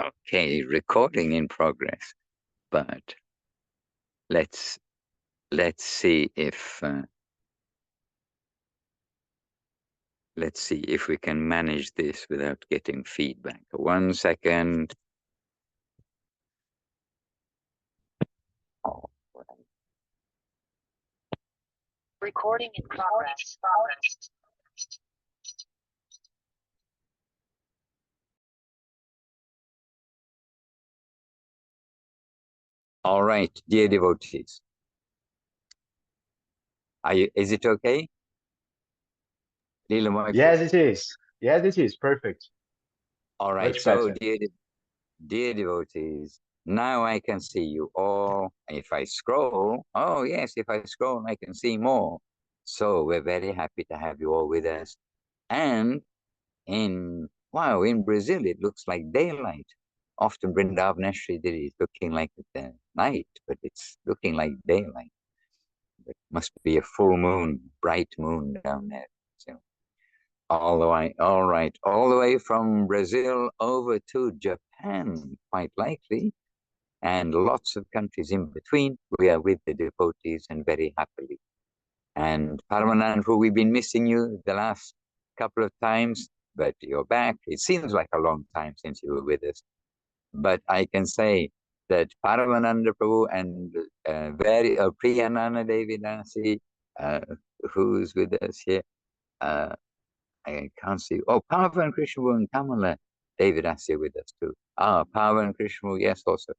Okay, recording in progress, but let's see if we can manage this without getting feedback. 1 second. Oh, Recording in progress. all right, dear devotees. Is it okay? Yes, it is. Yes, it is. Perfect. All right, Much so better. dear devotees, now I can see you all. If I scroll, oh yes, if I scroll, I can see more. So we're very happy to have you all with us. And in Brazil, it looks like daylight. Often Vrindavaneshri did it looking like the night, but it's looking like daylight. It must be a full moon, bright moon down there. So all the way from Brazil over to Japan, quite likely, and lots of countries in between. We are with the devotees and very happily. And Paramanandhu, we've been missing you the last couple of times, but you're back. It seems like a long time since you were with us. But I can say that Paramananda Prabhu and Priyanana Devidasi, who's with us here, I can't see. Oh, Pavan Krishna and Kamala Devidasi are with us too. Pavan Krishna, yes, also.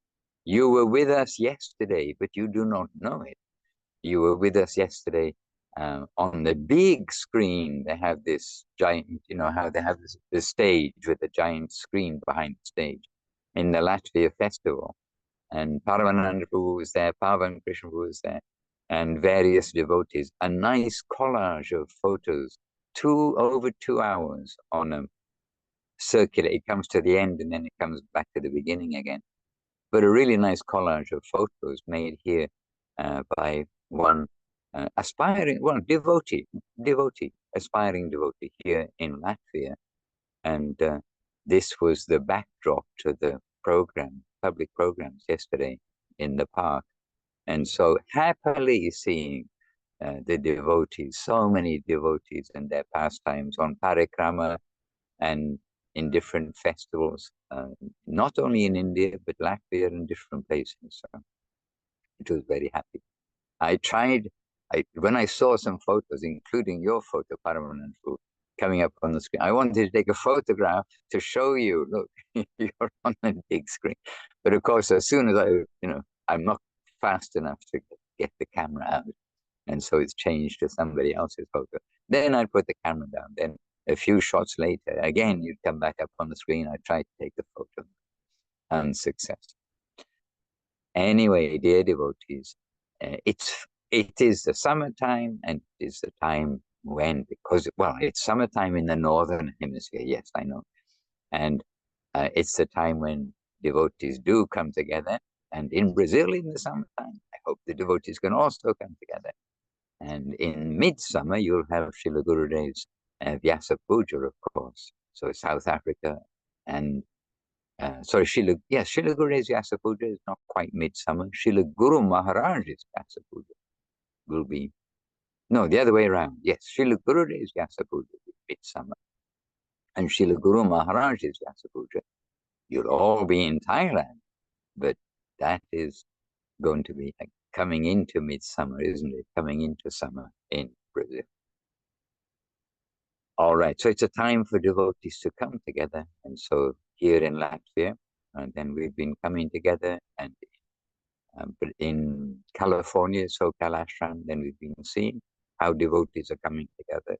You were with us yesterday, but you do not know it. You were with us yesterday on the big screen. They have this giant, you know how they have this stage with a giant screen behind the stage in the Latvia festival. And Paramananda Prabhu was there, Pavan Krishna was there, and various devotees. A nice collage of photos, over 2 hours on a circular. It comes to the end and then it comes back to the beginning again. But a really nice collage of photos made here by one aspiring, aspiring devotee here in Latvia. And this was the backdrop to the public programs yesterday in the park. And so happily seeing the devotees, so many devotees and their pastimes on parikrama and in different festivals, not only in India, but Latvia and different places. So it was very happy. When I saw some photos, including your photo, Paramanandhu, coming up on the screen, I wanted to take a photograph to show you, look, you're on the big screen. But of course, as soon as I'm not fast enough to get the camera out. And so it's changed to somebody else's photo. Then I'd put the camera down. Then a few shots later, again, you'd come back up on the screen. I tried to take the photo. Unsuccessful. Anyway, dear devotees, it is the summertime, and it is the time when, it's summertime in the northern hemisphere. Yes, I know. And it's the time when devotees do come together. And in Brazil in the summertime, I hope the devotees can also come together. And in midsummer, you'll have Srila Gurudev's Vyasa Puja, of course. So South Africa and Srila Gurudev's Vyasa Puja is not quite midsummer. Srila Guru Maharaj's Vyasa Puja will be, no, the other way around. Yes, Srila Gurudev's Vyasa Puja will be midsummer. And Srila Guru Maharaj's Vyasa Puja, you'll all be in Thailand. But that is going to be coming into midsummer, isn't it? Coming into summer in Brazil. All right, so it's a time for devotees to come together. And so here in Latvia, and then we've been coming together, and but in California, SoCal Ashram, then we've been seeing how devotees are coming together.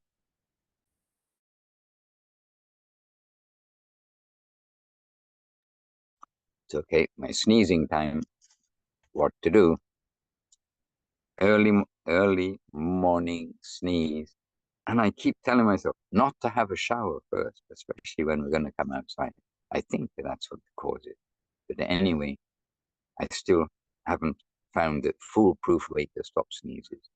It's okay, my sneezing time, what to do? Early morning sneeze. And I keep telling myself not to have a shower first, especially when we're going to come outside. I think that's what causes it. But anyway, I still haven't found the foolproof way to stop sneezes.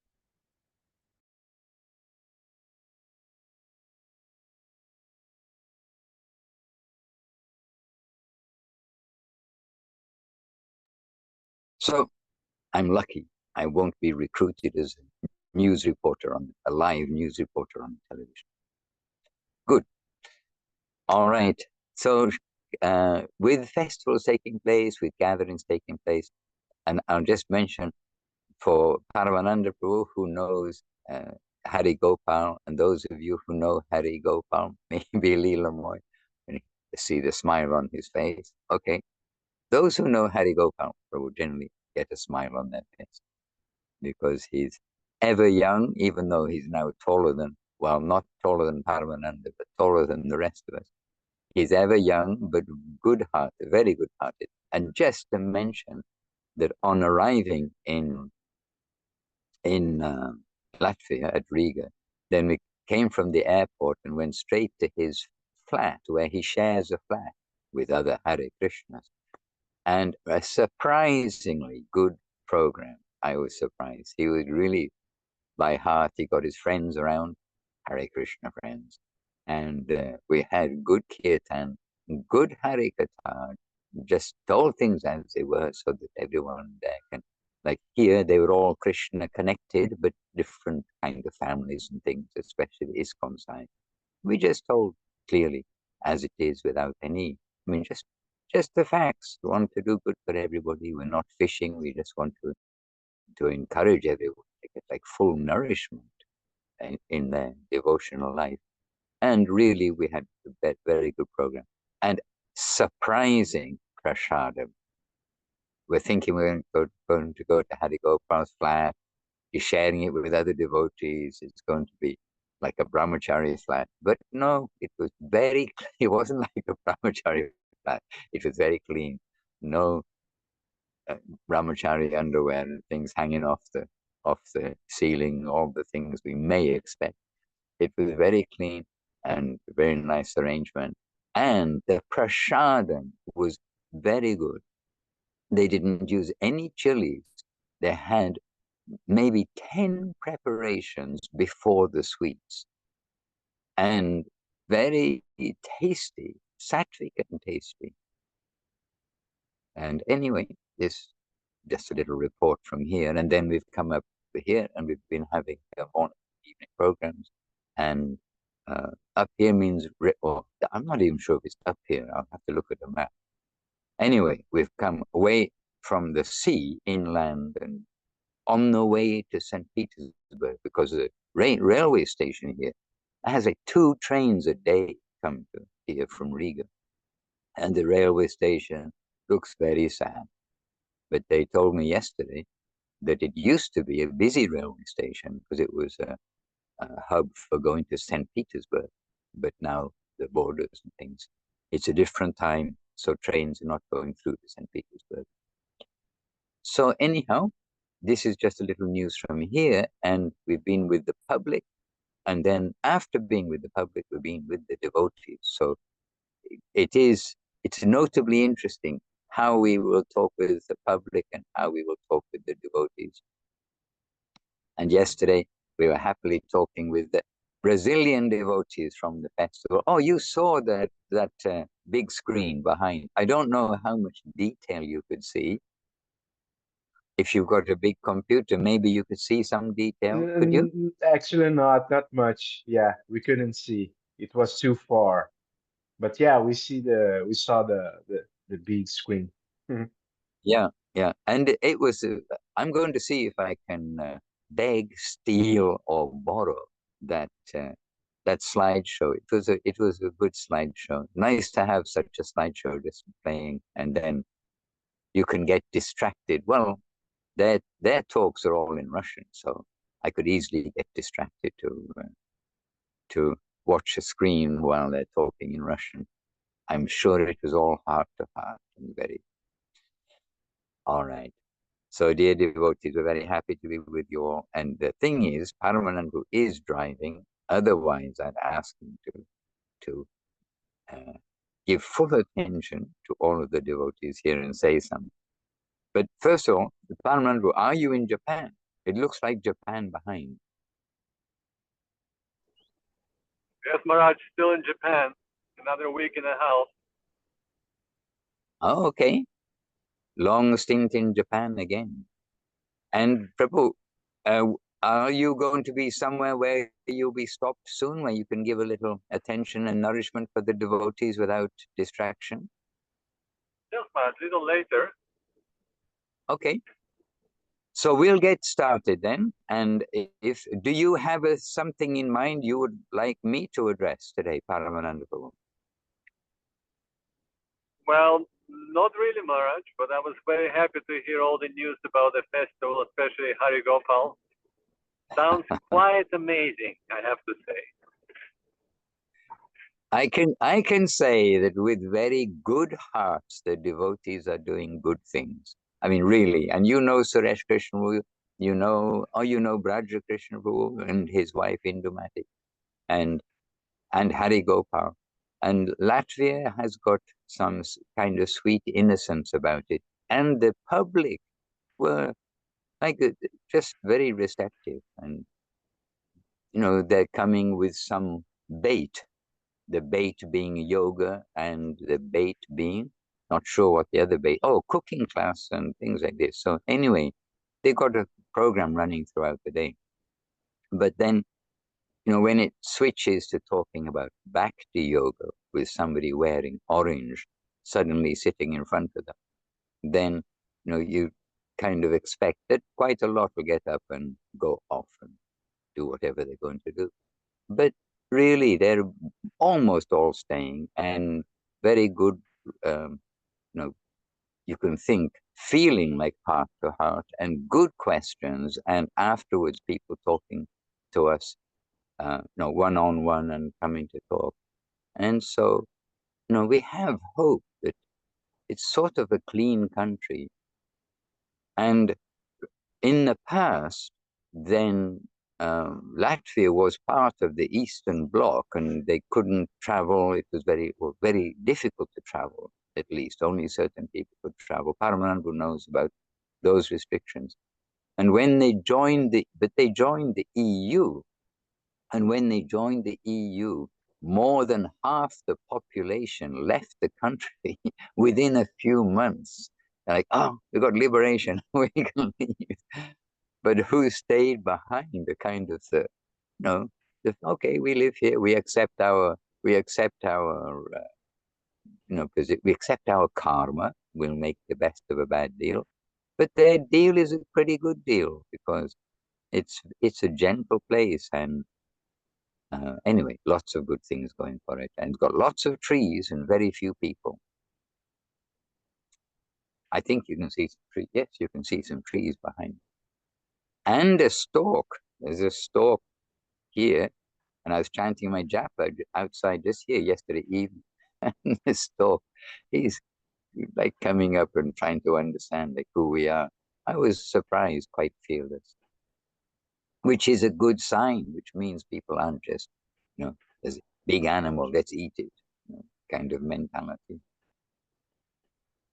So I'm lucky. I won't be recruited as a news reporter a live news reporter on television. Good. All right. So with festivals taking place, with gatherings taking place, and I'll just mention for Paramananda Prabhu, who knows Hari Gopal, and those of you who know Hari Gopal, maybe Leela Moy, and you see the smile on his face. Okay. Those who know Hari Gopal Prabhu generally get a smile on their face because he's ever young, even though he's now taller than, well, not taller than Paramananda, but taller than the rest of us. He's ever young, but good-hearted, very good-hearted. And just to mention that on arriving in Latvia at Riga, then we came from the airport and went straight to his flat, where he shares a flat with other Hare Krishnas, and a surprisingly good program. I was surprised. He was really by heart. He got his friends around, Hare Krishna friends, and we had good kirtan, good Hare Katha, just told things as they were so that everyone there can, like here, they were all Krishna connected, but different kind of families and things, especially ISKCON side. We just told clearly as it is without any, I mean, just the facts. We want to do good for everybody. We're not fishing. We just want to encourage everyone to get like full nourishment in their devotional life. And really, we had a very good program and surprising prasadam. We're thinking we're going to go to Hari Gopal's flat. He's sharing it with other devotees. It's going to be like a brahmachari flat. But no, it was very, it wasn't like a brahmachari flat. It was very clean. No brahmachari underwear and things hanging off the ceiling, all the things we may expect. It was very clean and very nice arrangement. And the prasadam was very good. They didn't use any chilies. They had maybe 10 preparations before the sweets. And very tasty, sattvic and tasty. And anyway, this just a little report from here. And then we've come up here and we've been having morning evening programs. And up here means, or I'm not even sure if it's up here. I'll have to look at the map. Anyway, we've come away from the sea inland and on the way to St. Petersburg because the railway station here has like 2 trains a day come to here from Riga. And the railway station looks very sad. But they told me yesterday that it used to be a busy railway station because it was a hub for going to St. Petersburg. But now the borders and things, it's a different time. So trains are not going through to St. Petersburg. So anyhow, this is just a little news from here. And we've been with the public. And then after being with the public, we've been with the devotees. So it's notably interesting how we will talk with the public and how we will talk with the devotees. And yesterday, we were happily talking with the Brazilian devotees from the festival. Oh, you saw that big screen behind. I don't know how much detail you could see. If you've got a big computer, maybe you could see some detail, could you? Actually, not much. Yeah, we couldn't see. It was too far. But yeah, we saw the big screen. Yeah, yeah. And it was, I'm going to see if I can beg, steal, or borrow that that slideshow. It was a good slideshow. Nice to have such a slideshow just playing, and then you can get distracted. Well, their talks are all in Russian, so I could easily get distracted to watch a screen while they're talking in Russian. I'm sure it was all heart to heart and very all right. So, dear devotees, we're very happy to be with you all. And the thing is, Paramanandu is driving. Otherwise, I'd ask him to give full attention to all of the devotees here and say something. But first of all, Paramanandu, are you in Japan? It looks like Japan behind. Yes, Maharaj, still in Japan. Another week and a half. Oh, okay. long stint in Japan again. And Prabhu, are you going to be somewhere where you'll be stopped soon, where you can give a little attention and nourishment for the devotees without distraction? Yes, Maharaj, a little later. Okay. So we'll get started then. And if do you have something in mind you would like me to address today, Paramananda Prabhu? Well, not really, Maharaj, but I was very happy to hear all the news about the festival, especially Hari Gopal. Sounds quite amazing, I have to say. I can say that with very good hearts, the devotees are doing good things. I mean, really. And you know Suresh Krishna, you know Braja Krishna and his wife Indumati, and Hari Gopal. And Latvia has got some kind of sweet innocence about it. And the public were like just very receptive. And, they're coming with some bait, the bait being yoga and the bait being, not sure what the other bait, cooking class and things like this. So anyway, they got a program running throughout the day. But then, when it switches to talking about bhakti yoga with somebody wearing orange suddenly sitting in front of them, then, you kind of expect that quite a lot will get up and go off and do whatever they're going to do. But really, they're almost all staying and very good, you can think, feeling like heart to heart and good questions. And afterwards, people talking to us, one-on-one and coming to talk. And so, we have hope that it's sort of a clean country. And in the past, then Latvia was part of the Eastern Bloc and they couldn't travel. It was very difficult to travel, at least. Only certain people could travel. Paramananda knows about those restrictions. And when they joined they joined the EU. And when they joined the EU, more than half the population left the country within a few months. They're like, we got liberation, we can leave. But who stayed behind? The kind of okay, we live here, we accept our, we accept our karma. We'll make the best of a bad deal. But their deal is a pretty good deal because it's a gentle place and anyway, lots of good things going for it, and got lots of trees and very few people. I think you can see some trees. Yes, you can see some trees behind. And a stork. There's a stork here, and I was chanting my japa outside just here yesterday evening. And the stork, he's like coming up and trying to understand like who we are. I was surprised, quite fearless, which is a good sign, which means people aren't just, there's a big animal, let's eat it, kind of mentality.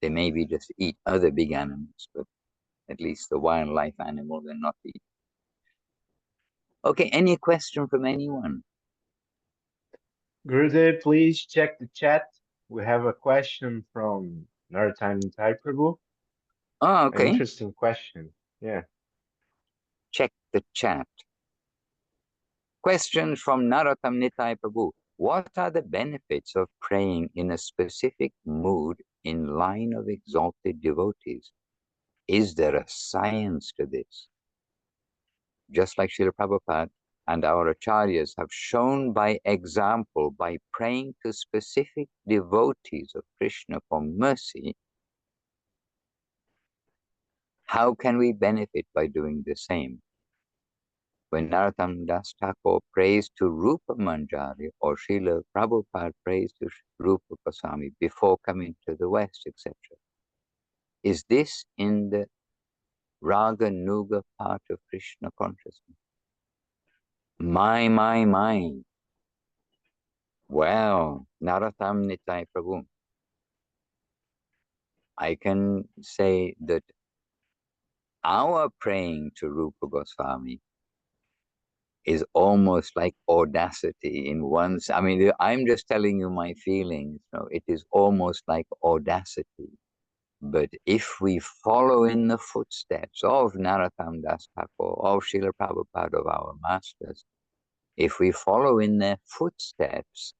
They maybe just eat other big animals, but at least the wildlife animal they're not eating. Okay, any question from anyone? Gurudev, please check the chat. We have a question from Narottam Nitai Prabhu. Oh, An okay. interesting question. Yeah. Check the chat. Question from Narottam Nitai Prabhu. What are the benefits of praying in a specific mood in line of exalted devotees? Is there a science to this? Just like Srila Prabhupada and our acharyas have shown by example, by praying to specific devotees of Krishna for mercy, how can we benefit by doing the same? When Narottam Das Thakur prays to Rupa Manjari or Srila Prabhupada prays to Rupa Goswami before coming to the West, etc., is this in the Raga Nuga part of Krishna consciousness? My. Well, Narottam Nitai Prabhu, I can say that our praying to Rupa Goswami is almost like audacity in once. I mean, I'm just telling you my feelings. It is almost like audacity But if we follow in the footsteps of Narottam Das Thakur, of Srila Prabhupada, of our masters, if we follow in their footsteps,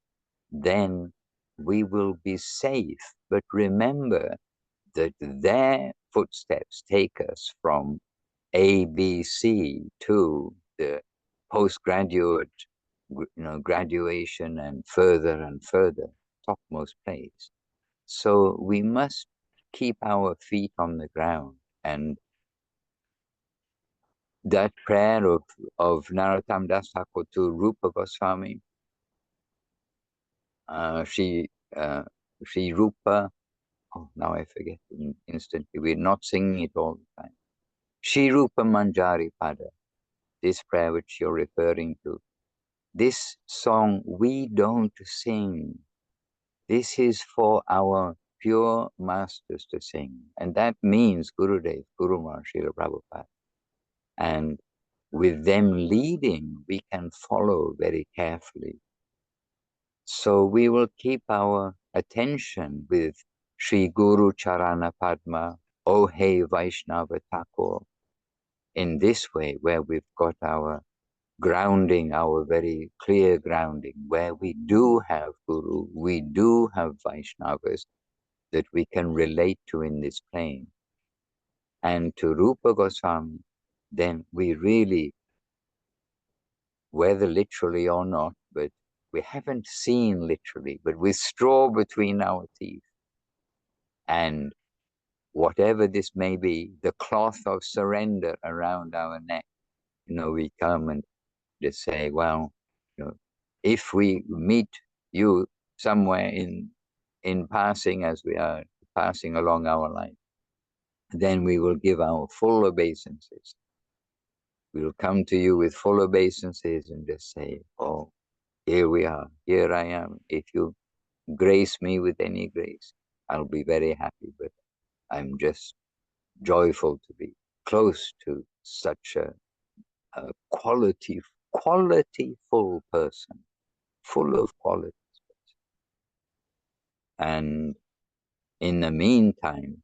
then we will be safe. But remember that their footsteps take us from ABC to the postgraduate, graduation and further, topmost place. So we must keep our feet on the ground. And that prayer of Narottam Das Thakur to Rupa Goswami, Sri Rupa, oh, now I forget instantly, we're not singing it all the time. Sri Rupa Manjari Pada, this prayer which you're referring to, this song we don't sing. This is for our pure masters to sing. And that means Gurudev, Guru Maharaj, Srila Prabhupada. And with them leading, we can follow very carefully. So we will keep our attention with Sri Guru Charana Padma, O Hey Vaishnava Thakur, in this way, where we've got our grounding, our very clear grounding, where we do have Guru, we do have Vaishnavas that we can relate to in this plane. And to Rupa Goswami, then we really, whether literally or not, but we haven't seen literally, but with straw between our teeth. And whatever this may be, the cloth of surrender around our neck, we come and just say, well, if we meet you somewhere in passing as we are passing along our life, then we will give our full obeisances. We will come to you with full obeisances and just say, oh, here we are, here I am. If you grace me with any grace, I'll be very happy, but I'm just joyful to be close to such a quality-full person, full of qualities. And in the meantime,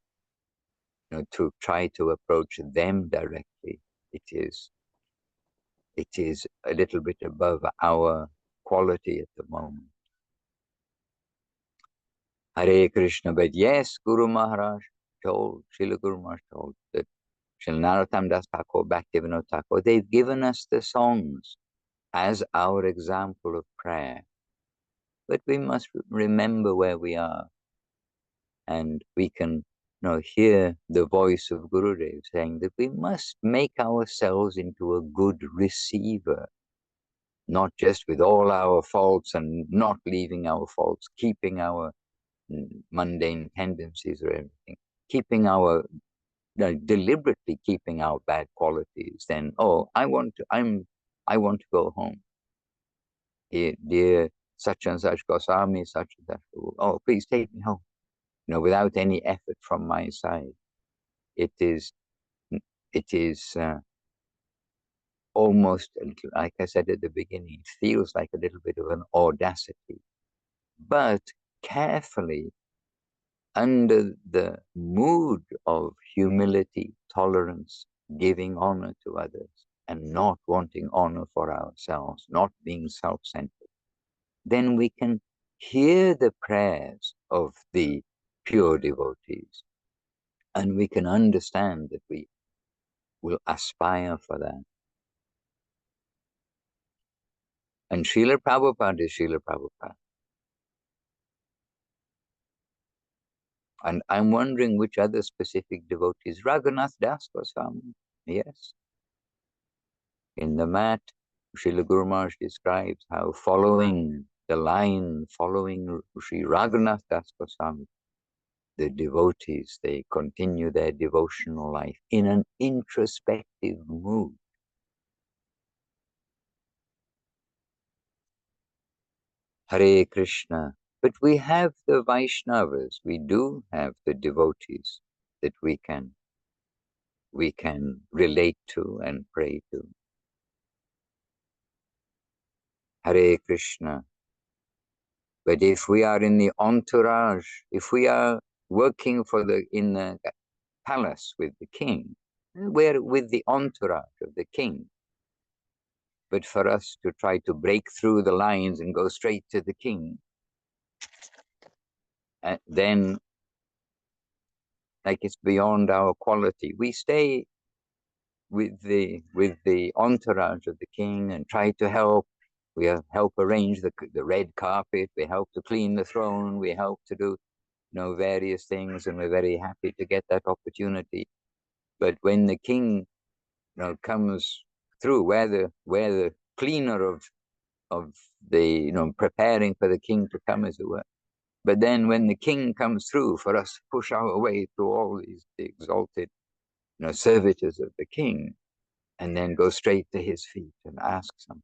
to try to approach them directly, it is a little bit above our quality at the moment. Hare Krishna, but yes, Guru Maharaj told, Srila Guru Maharaj told that Srila Narottam Das Thakur, Bhaktivinoda Thakur, they've given us the songs as our example of prayer. But we must remember where we are, and we can hear the voice of Gurudev saying that we must make ourselves into a good receiver, not just with all our faults and not leaving our faults, keeping our mundane tendencies or everything, keeping our deliberately keeping our bad qualities. Then, I want to go home. Dear such and such Goswami, such and such, please take me home. Without any effort from my side. It is almost, like I said at the beginning, it feels like a little bit of an audacity. But carefully, under the mood of humility, tolerance, giving honor to others, and not wanting honor for ourselves, not being self-centered, then we can hear the prayers of the pure devotees, and we can understand that we will aspire for that. And Srila Prabhupada is Srila Prabhupada. And I'm wondering which other specific devotees. Raghunath Das Goswami, yes. In the mat, Srila Guru Maharaj describes how following the line, following Sri Raghunath Das Goswami, the devotees, they continue their devotional life in an introspective mood. Hare Krishna. But we have the Vaishnavas, we do have the devotees that we can relate to and pray to. Hare Krishna. But if we are in the entourage, if we are working in the palace with the king. We're with the entourage of the king. But for us to try to break through the lines and go straight to the king, then like it's beyond our quality. We stay with the entourage of the king and try to help. We help arrange the red carpet. We help to clean the throne. We help to do various things, and we're very happy to get that opportunity. But when the king comes through, we're the cleaner of the preparing for the king to come, as it were. But then when the king comes through, for us to push our way through all these exalted servitors of the king, and then go straight to his feet and ask something.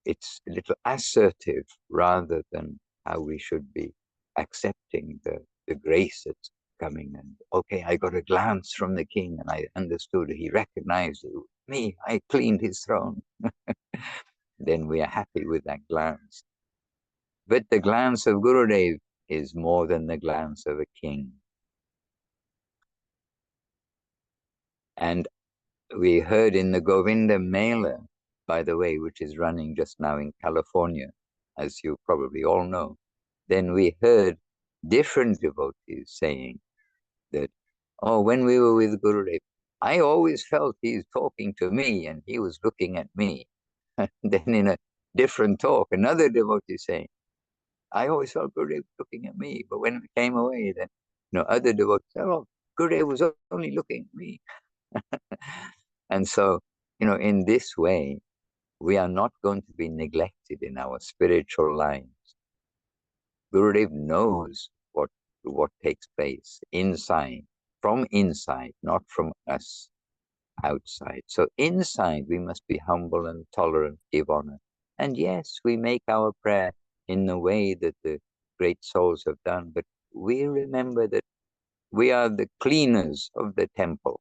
It's a little assertive rather than how we should be accepting the grace that's coming. And okay, I got a glance from the king and I understood he recognized me. I cleaned his throne. Then we are happy with that glance. But the glance of Gurudev is more than the glance of a king. And we heard in the Govinda Mela, by the way, which is running just now in California, as you probably all know, then we heard different devotees saying that, oh, when we were with Gurudev, I always felt he's talking to me and he was looking at me. Then in a different talk, another devotee saying, I always felt Gurudev looking at me, but when we came away, then other devotees said, oh, Gurudev was only looking at me. And so, in this way, we are not going to be neglected in our spiritual lives. Gurudev knows what takes place inside, from inside, not from us outside. So inside, we must be humble and tolerant, give honor. And yes, we make our prayer in the way that the great souls have done, but we remember that we are the cleaners of the temple.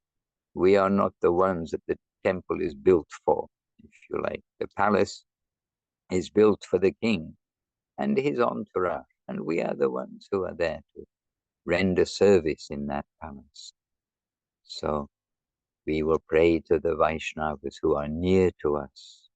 We are not the ones that the temple is built for, if you like. The palace is built for the king and his entourage, and we are the ones who are there to render service in that palace. So we will pray to the Vaishnavas who are near to us.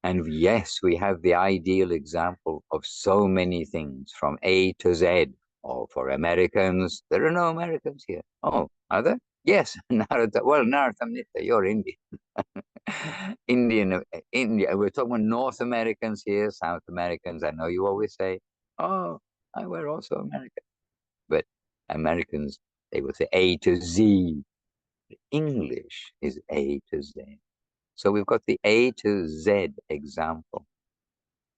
And yes, we have the ideal example of so many things from A to Z. Or for Americans, there are no Americans here. Oh, are there? Yes, Narthamnita, you're Indian. India. We're talking about North Americans here, South Americans. I know you always say, oh, we're also American. But Americans, they will say A to Z. English is A to Z. So we've got the A to Z example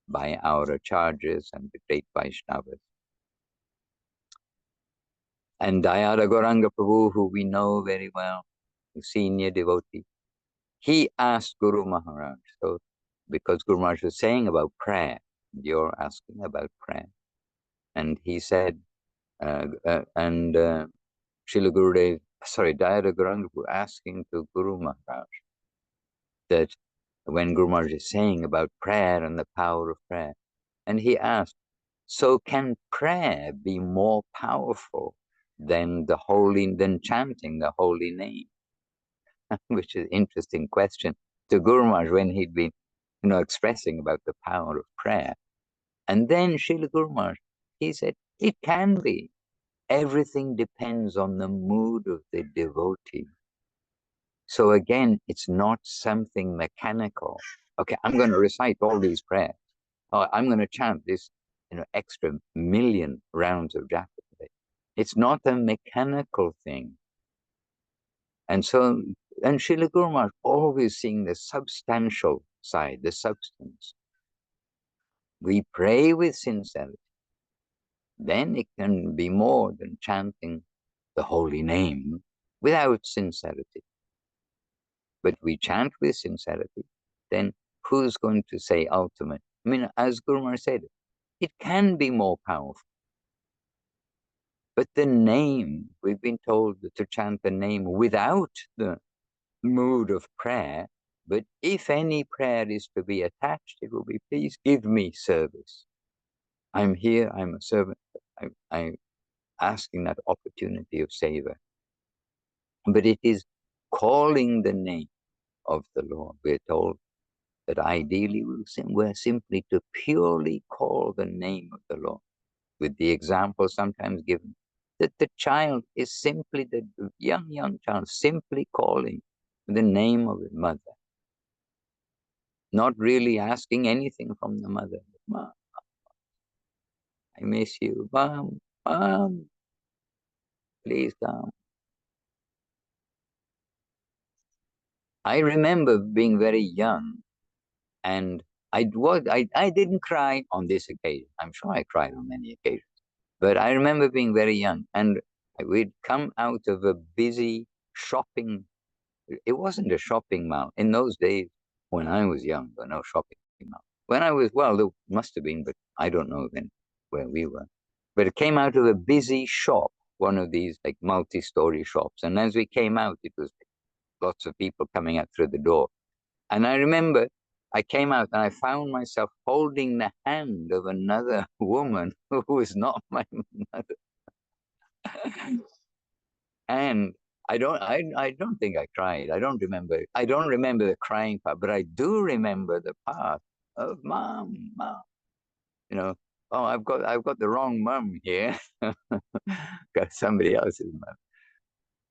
by our acharyas and the great Vaishnavas. And Dayada Gauranga Prabhu, who we know very well, a senior devotee, he asked Guru Maharaj. So, because Guru Maharaj was saying about prayer, you're asking about prayer. And he said, Srila Gurudev, Dayada Gauranga Prabhu asking to Guru Maharaj that when Guru Maharaj is saying about prayer and the power of prayer, and he asked, so can prayer be more powerful than chanting the holy name? Which is an interesting question to Guru Maharaj when he'd been, expressing about the power of prayer. And then Srila Guru Maharaj, he said, it can be. Everything depends on the mood of the devotee. So again, it's not something mechanical. Okay, I'm going to recite all these prayers. Oh, I'm going to chant this, extra million rounds of japa today. It's not a mechanical thing. And so, and Srila Guru Maharaj always seeing the substantial side, the substance. We pray with sincerity. Then it can be more than chanting the holy name without sincerity. But we chant with sincerity, then who's going to say ultimate? I mean, as Guru Maharaj said, it can be more powerful. But the name, we've been told to chant the name without the mood of prayer. But if any prayer is to be attached, it will be, please give me service. I'm here, I'm a servant, I'm asking that opportunity of savor. But it is calling the name of the Lord. We're told that ideally we're simply to purely call the name of the Lord, with the example sometimes given that the child is simply, the young child, simply calling the name of his mother, not really asking anything from the mother. Mom, I miss you. Mom, Mom, please come. I remember being very young, and I didn't cry on this occasion. I'm sure I cried on many occasions. But I remember being very young, and we'd come out of a busy shopping. It wasn't a shopping mall. In those days, when I was young, there were no shopping mall. When I was, well, there must have been, but I don't know then where we were. But it came out of a busy shop, one of these like multi-story shops. And as we came out, it was lots of people coming out through the door. And I remember I came out and I found myself holding the hand of another woman who was not my mother. And I don't think I cried. I don't remember the crying part, but I do remember the part of mom. You know, oh, I've got the wrong mom here. Got somebody else's mom.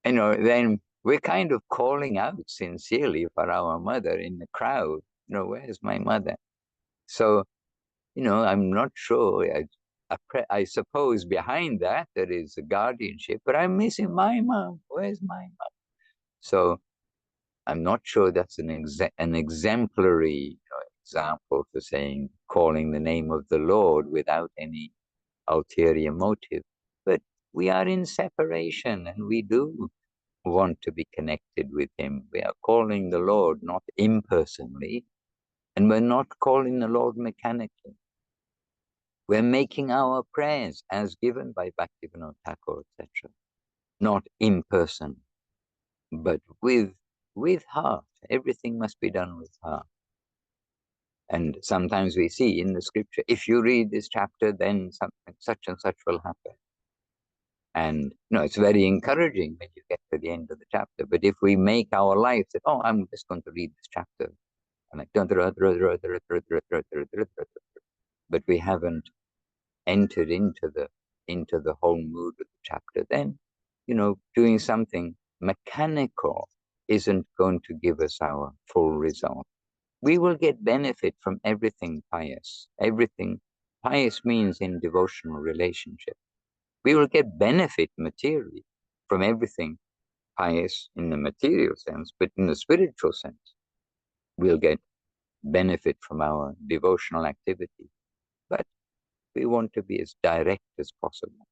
You know, then we're kind of calling out sincerely for our mother in the crowd. You know, where's my mother? So, you know, I'm not sure. I suppose behind that there is a guardianship, but I'm missing my mom. Where's my mom? So I'm not sure that's an exemplary example for saying, calling the name of the Lord without any ulterior motive. But we are in separation and we do want to be connected with him. We are calling the Lord not impersonally, and we're not calling the Lord mechanically. We're making our prayers as given by Bhaktivinoda Thakur, etc. Not in person, but with heart. Everything must be done with heart. And sometimes we see in the scripture, if you read this chapter, then something such and such will happen. And it's very encouraging when you get to the end of the chapter. But if we make our life that, oh, I'm just going to read this chapter, and like, but we haven't entered into the whole mood of the chapter, then doing something mechanical isn't going to give us our full result. We will get benefit from everything pious. Everything pious means in devotional relationship. We will get benefit materially from everything pious in the material sense, but in the spiritual sense, we'll get benefit from our devotional activity. But we want to be as direct as possible,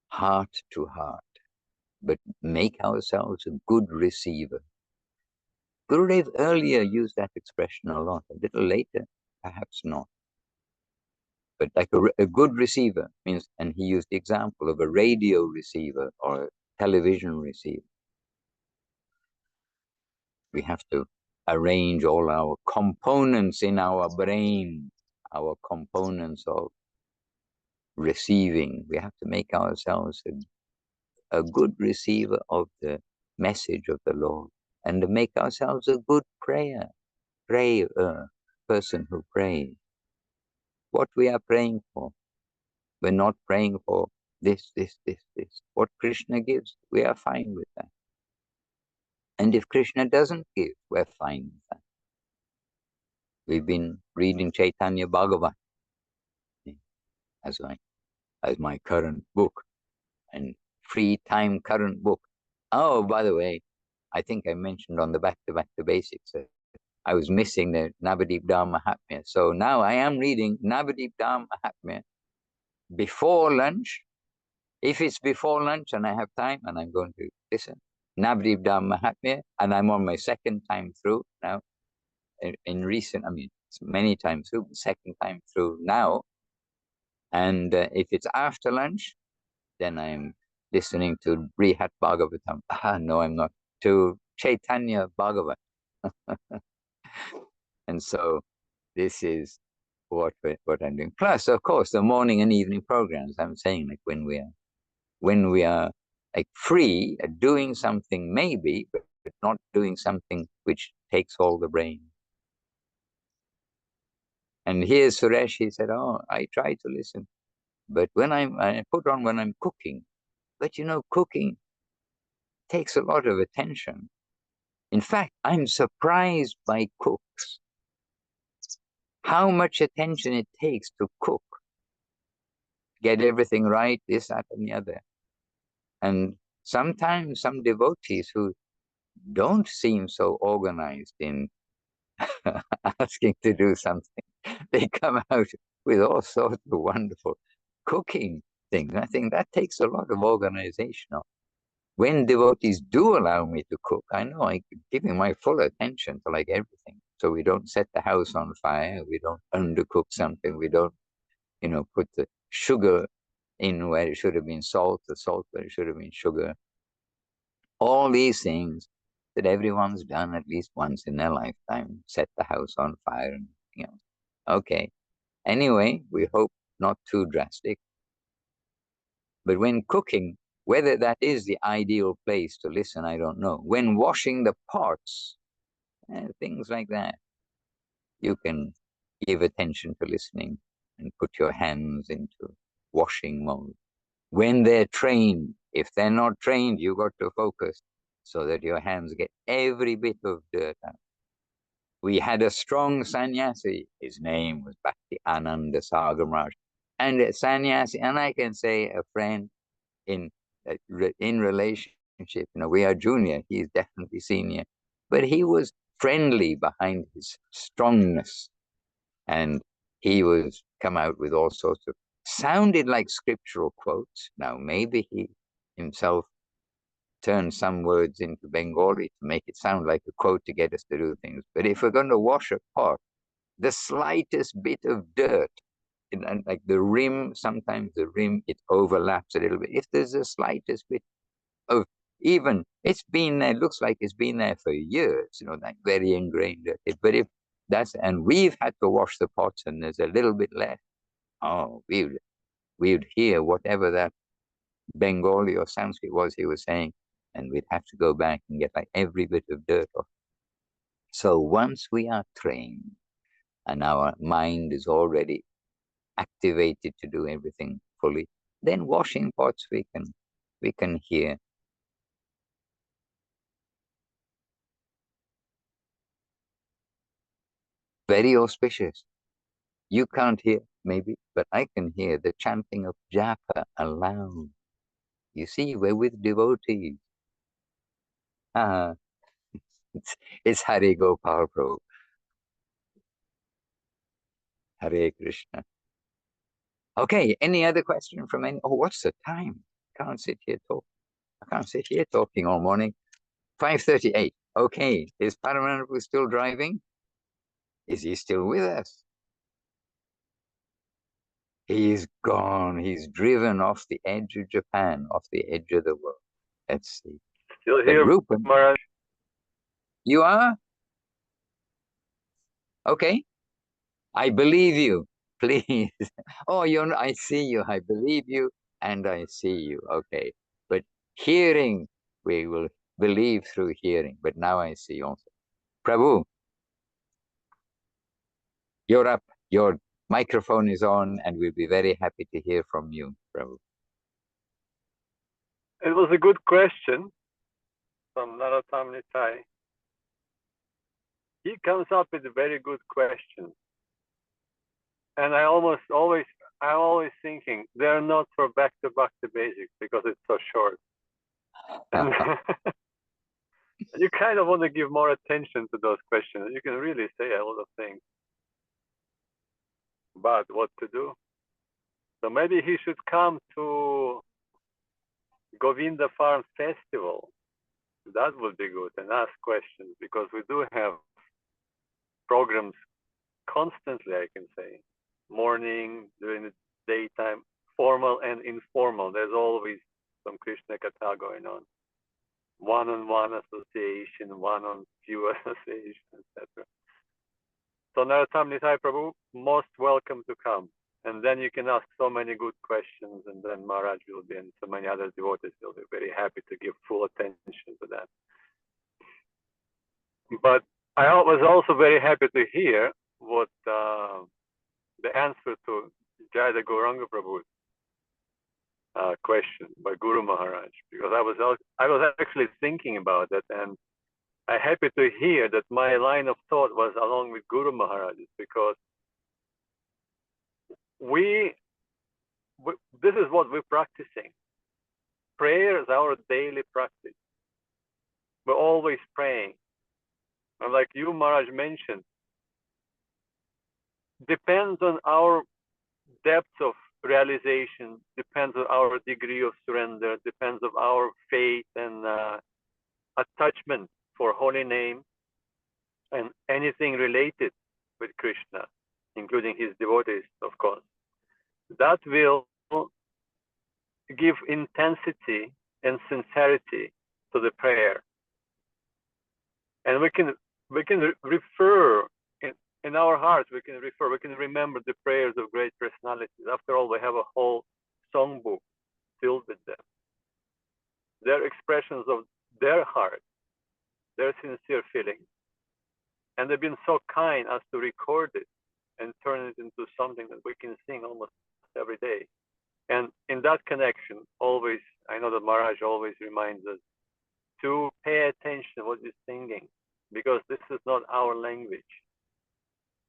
heart to heart, but make ourselves a good receiver. Gurudev earlier used that expression a lot. A little later, perhaps not. But like a good receiver means, and he used the example of a radio receiver or a television receiver. We have to arrange all our components in our brain, our components of receiving. We have to make ourselves a good receiver of the message of the Lord, and to make ourselves a good prayer person who prays. What we are praying for. We're not praying for this. What Krishna gives, we are fine with that. And if Krishna doesn't give, we're fine with that. We've been reading Chaitanya Bhagavat as my current book, and free time current book. Oh, by the way, I think I mentioned on the back to basics that I was missing the Navadip Dham Mahatmya. So now I am reading Navadip Dham Mahatmya before lunch. If it's before lunch and I have time and I'm going to listen, Navadip Dham Mahatmya, and I'm on my second time through now. In recent, it's many times through, second time through now. And if it's after lunch, then I'm listening to Brihat Bhagavatam. No, I'm not. To Chaitanya Bhagavat. And so this is what I'm doing. Plus, of course, the morning and evening programs. I'm saying, like, when we are like free at doing something maybe, but not doing something which takes all the brain. And here's Suresh. He said, "Oh, I try to listen, but I put on when I'm cooking. But you know, cooking takes a lot of attention. In fact, I'm surprised by cooks how much attention it takes to cook, get everything right, this, that, and the other. And sometimes some devotees who don't seem so organized in asking to do something, they come out with all sorts of wonderful cooking things. I think that takes a lot of organization. When devotees do allow me to cook, I know I give my full attention to like everything. So we don't set the house on fire, we don't undercook something, we don't, put the sugar in where it should have been salt, the salt where it should have been sugar. All these things that everyone's done at least once in their lifetime, set the house on fire and everything else. Okay. Anyway, we hope not too drastic. But when cooking, whether that is the ideal place to listen, I don't know. When washing the pots, things like that, you can give attention to listening and put your hands into washing mode. When they're trained, if they're not trained, you got to focus so that your hands get every bit of dirt out. We had a strong sannyasi. His name was Bhakti Ananda Sagamraj. And a sannyasi, and I can say a friend in relationship, we are junior, he's definitely senior, but he was friendly behind his strongness. And he was come out with all sorts of, sounded like scriptural quotes. Now, maybe he himself turned some words into Bengali to make it sound like a quote to get us to do things. But if we're going to wash a pot, the slightest bit of dirt, and like the rim, sometimes the rim, it overlaps a little bit. If there's the slightest bit of, even, it's been there, looks like it's been there for years, like very ingrained. But if and we've had to wash the pots and there's a little bit left, oh, we'd hear whatever that Bengali or Sanskrit was he was saying, and we'd have to go back and get like every bit of dirt off. So once we are trained and our mind is already activated to do everything fully, then washing pots we can hear. Very auspicious. You can't hear, maybe, but I can hear the chanting of japa aloud. You see, we're with devotees. It's Hare Gopal Prabhu. Hare Krishna. Okay, any other question from any? Oh, what's the time? I can't sit here talking all morning. 5:38. Okay, is Paramanabhu still driving? Is he still with us? He's gone. He's driven off the edge of Japan, off the edge of the world. Let's see. Still here, Rupert, Maharaj. you are? Okay. I believe you. Please. Oh, I see you. I believe you and I see you. Okay. But hearing, we will believe through hearing. But now I see also. Prabhu, you're up. Your microphone is on and we'll be very happy to hear from you, Prabhu. It was a good question from Narottam Nitai. He comes up with a very good question. And I'm always thinking they're not for back to the basics because it's so short. And you kind of want to give more attention to those questions. You can really say a lot of things. But what to do? So maybe he should come to Govinda Farm Festival. That would be good, and ask questions, because we do have programs constantly, I can say. Morning, during the daytime, formal and informal. There's always some Krishna Katha going on. One-on-one association, one-on-few association, etc. So Narottam Nitai Prabhu, most welcome to come. And then you can ask so many good questions, and then Maharaj will be, and so many other devotees will be very happy to give full attention to that. But I was also very happy to hear what the answer to Jayada Gauranga Prabhu's question by Guru Maharaj, because I was actually thinking about that, and I'm happy to hear that my line of thought was along with Guru Maharaj's, because this is what we're practicing. Prayer is our daily practice. We're always praying. And like you, Maharaj, mentioned, depends on our depth of realization, depends on our degree of surrender, depends on our faith and attachment for holy name and anything related with Krishna, including his devotees, of course. That will give intensity and sincerity to the prayer. And we can refer in our hearts, we can remember the prayers of great personalities. After all, we have a whole songbook filled with them. Their expressions of their heart, their sincere feelings. And they've been so kind as to record it and turn it into something that we can sing almost every day. And in that connection, always, I know that Maharaj always reminds us to pay attention to what we're singing, because this is not our language.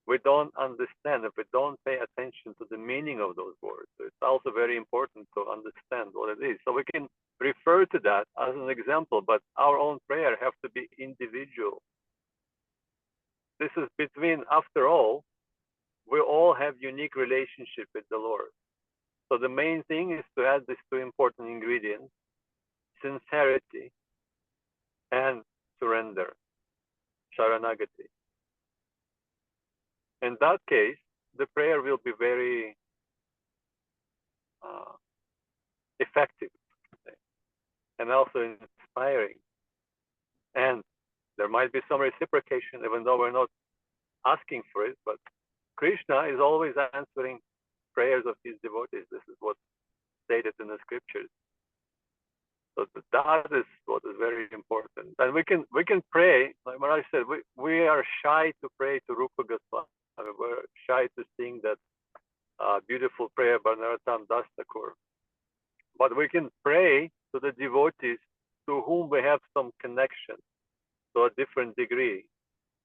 We don't understand if we don't pay attention to the meaning of those words. So it's also very important to understand what it is. So we can refer to that as an example, but our own prayer have to be individual. This is between, after all, we all have unique relationship with the Lord. So the main thing is to add these two important ingredients: sincerity and surrender, sharanagati. In that case, the prayer will be very effective and also inspiring. And there might be some reciprocation, even though we're not asking for it, but Krishna is always answering prayers of his devotees. This is what's stated in the scriptures. So that is what is very important. And we can pray, like Maharaj said, we are shy to pray to Rupa Goswami. We're shy to sing that beautiful prayer by Narottam Das Thakur. But we can pray to the devotees to whom we have some connection to a different degree.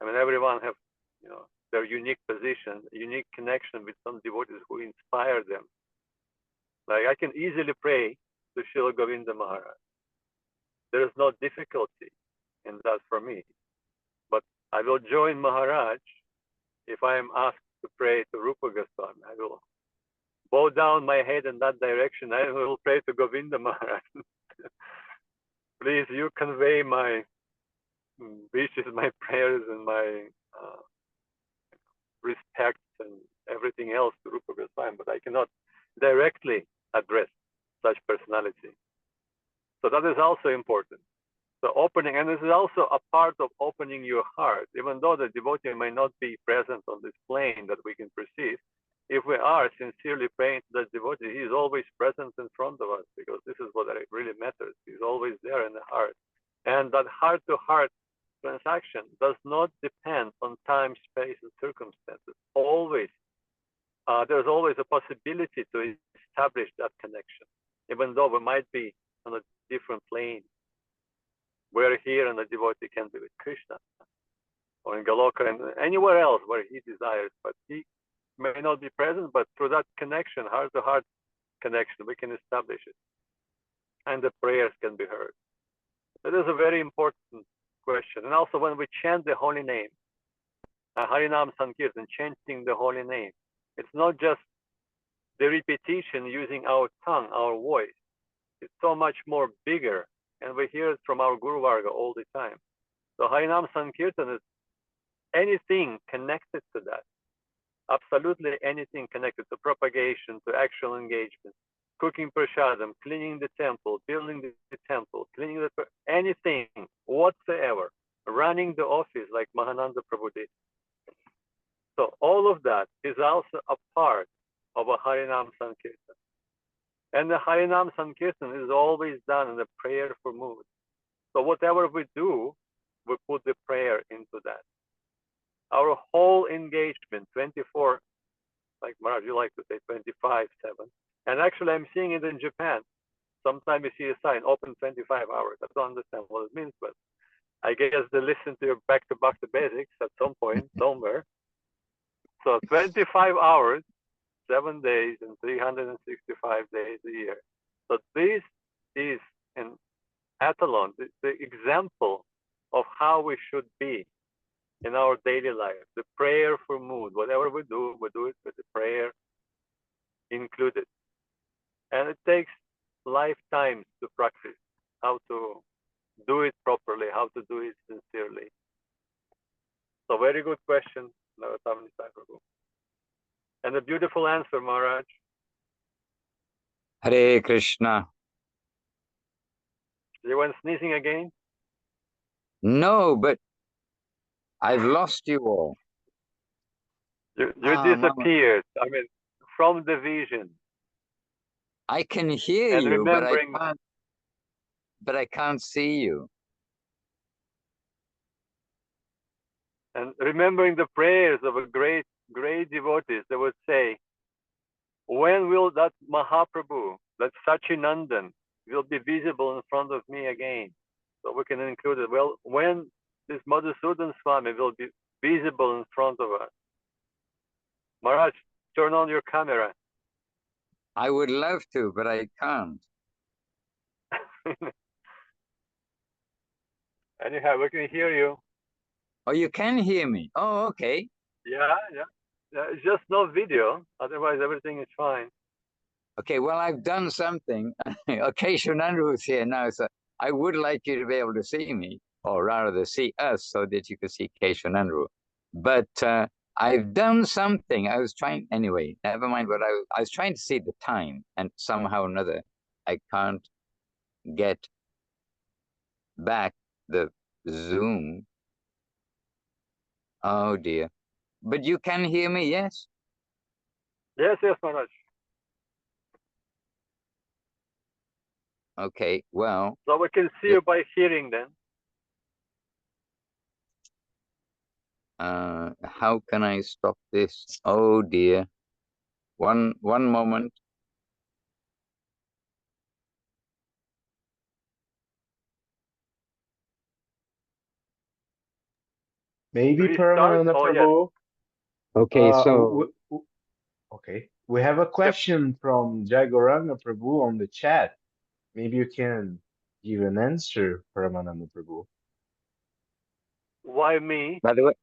I mean, everyone have, their unique position, unique connection with some devotees who inspire them. Like I can easily pray to Srila Govinda Maharaj. There is no difficulty in that for me. But I will join Maharaj if I am asked to pray to Rupa Goswami. I will bow down my head in that direction. I will pray to Govinda Maharaj. Please, you convey my wishes, my prayers, and my respect and everything else to Rupa Goswami, but I cannot directly address such personality. So that is also important. So opening, and this is also a part of opening your heart, even though the devotee may not be present on this plane that we can perceive. If we are sincerely praying to the devotee, he is always present in front of us, because this is what really matters. He's always there in the heart. And that heart-to-heart transaction does not depend on time, space, and circumstances. Always, there's always a possibility to establish that connection, even though we might be on a different plane. We're here and the devotee can be with Krishna, or in Goloka and anywhere else where he desires, but he may not be present, but through that connection, heart-to-heart connection, we can establish it. And the prayers can be heard. That is a very important question. And also when we chant the holy name, Harinam Sankirtan, chanting the holy name, it's not just the repetition using our tongue, our voice. It's so much more bigger, and we hear it from our Guru Varga all the time. So Harinam Sankirtan is anything connected to that. Absolutely anything connected to propagation, to actual engagement, cooking prasadam, cleaning the temple, building the temple, cleaning anything whatsoever, running the office like Mahananda Prabhu did. So all of that is also a part of a Harinam Sankirtan. And the Harinam Sankirtan is always done in a prayerful mood. So whatever we do, we put the prayer into that. Our whole engagement, 24, like Maharaj, you like to say 25/7. And actually, I'm seeing it in Japan. Sometimes you see a sign, open 25 hours. I don't understand what it means, but I guess they listen to your back to basics at some point, somewhere. So 25 hours, 7 days, and 365 days a year. So this is an athlon, the example of how we should be in our daily life, the prayerful mood. Whatever we do it with the prayer included. And it takes lifetimes to practice how to do it properly, how to do it sincerely. So very good question, Naratamani Prabhu. And a beautiful answer, Maharaj. Hare Krishna. You went sneezing again? No, but I've lost you all. You Mama. disappeared. I mean, from the vision. I can hear And you, remembering, but I can't see you. and remembering the prayers of a great devotees, they would say, when will that Mahaprabhu, that Sachinandan, will be visible in front of me again? So we can include it. Well, when this Madhusudan Swami will be visible in front of us. Maharaj, turn on your camera. I would love to, but I can't. Anyhow, we can hear you. Oh, you can hear me. Oh, okay. Yeah. It's just no video. Otherwise, everything is fine. Okay, well, I've done something. Okay, Shunandru is here now, so I would like you to be able to see me, or rather see us, so that you can see Keshanandru. But I've done something. I was trying, anyway, never mind what I was trying to see the time, and somehow or another, I can't get back the Zoom. Oh, dear. But you can hear me, yes? Yes, Maharaj. Okay, well. So we can see you by hearing then. How can I stop this? Oh dear. One moment. Maybe Restart? Paramananda Oh, yes. Prabhu. Okay, so Okay, we have a question from Jagoranga Prabhu on the chat. Maybe you can give an answer, Paramananda Prabhu. Why me? by the way,